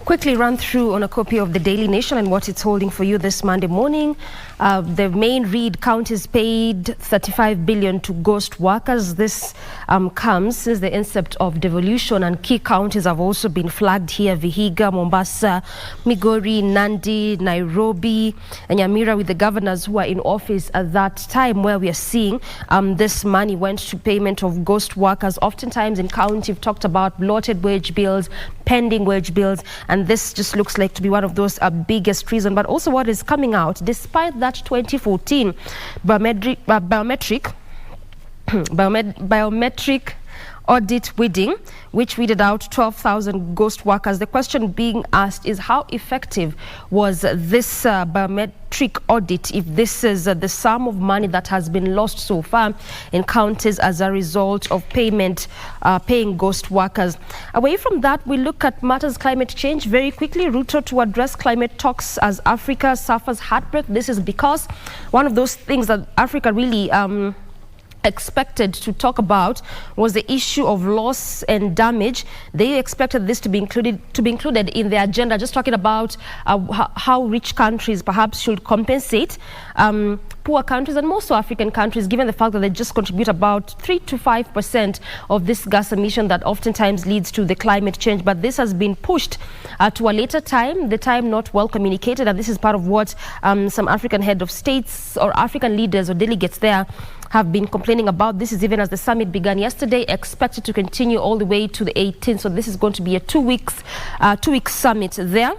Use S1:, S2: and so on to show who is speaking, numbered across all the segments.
S1: Quickly run through on a copy of the Daily Nation and what it's holding for you this Monday morning. The main read: counties paid 35 billion to ghost workers. This comes since the incept of devolution, and key counties have also been flagged here: Vihiga, Mombasa, Migori, Nandi, Nairobi, and Nyamira, with the governors who are in office at that time, where we are seeing this money went to payment of ghost workers. Oftentimes in county, we've talked about bloated wage bills, pending wage bills, and this just looks like to be one of those biggest reasons. But also what is coming out, despite that 2014 biometric audit weeding, which weeded out 12,000 ghost workers, the question being asked is how effective was this biometric audit, if this is the sum of money that has been lost so far in counties as a result of paying ghost workers. Away from that, we look at matters climate change very quickly. Ruto to address climate talks as Africa suffers heartbreak. This is because one of those things that Africa really expected to talk about was the issue of loss and damage. They expected this to be included in the agenda, just talking about how rich countries perhaps should compensate poor countries and most African countries, given the fact that they just contribute about 3 to 5% of this gas emission that oftentimes leads to the climate change. But this has been pushed to a later time, the time not well communicated, and this is part of what some African head of states or African leaders or delegates there have been complaining about. This is even as the summit began yesterday, expected to continue all the way to the 18th. So this is going to be a two-week summit there.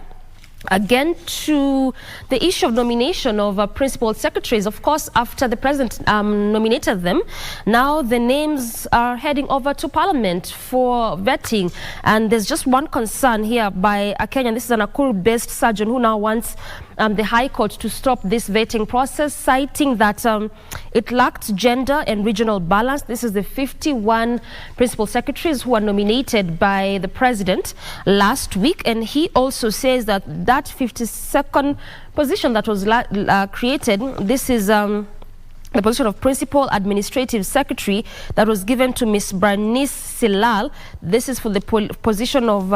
S1: Again, to the issue of nomination of principal secretaries. Of course, after the president nominated them, now the names are heading over to Parliament for vetting. And there's just one concern here by a Kenyan. This is a Nakuru-based surgeon who now wants the High Court to stop this vetting process, citing that it lacked gender and regional balance. This is the 51 principal secretaries who were nominated by the president last week. And he also says that that 52nd position that was created, this is the position of Principal Administrative Secretary that was given to Ms. Bernice Silal. This is for the position of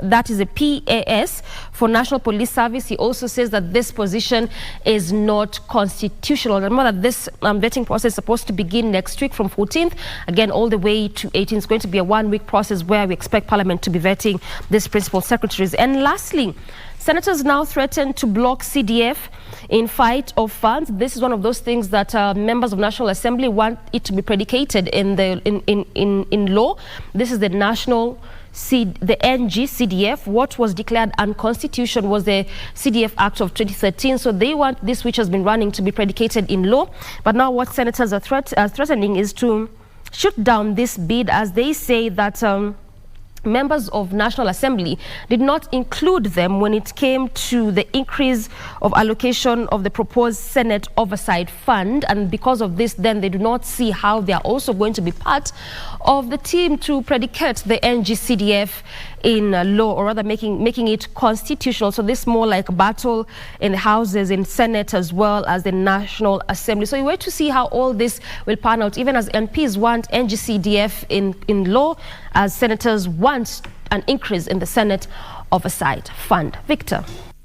S1: that is a PAS for National Police Service. He also says that this position is not constitutional. Remember that this vetting process is supposed to begin next week from 14th, again all the way to 18th. It's going to be a one-week process where we expect Parliament to be vetting these principal secretaries. And lastly, senators now threaten to block CDF in fight of funds. This is one of those things that members of National Assembly want it to be predicated in law. This is the the NG CDF. What was declared unconstitutional was the CDF Act of 2013. So they want this, which has been running, to be predicated in law. But now what senators are threatening is to shoot down this bid, as they say that members of National Assembly did not include them when it came to the increase of allocation of the proposed Senate Oversight Fund. And because of this, then they do not see how they are also going to be part of the team to predicate the NGCDF in law, or rather making it constitutional. So this is more like a battle in the houses, in Senate, as well as the National Assembly. So we wait to see how all this will pan out, even as MPs want NGCDF in law, as senators want an increase in the Senate Oversight Fund. Victor.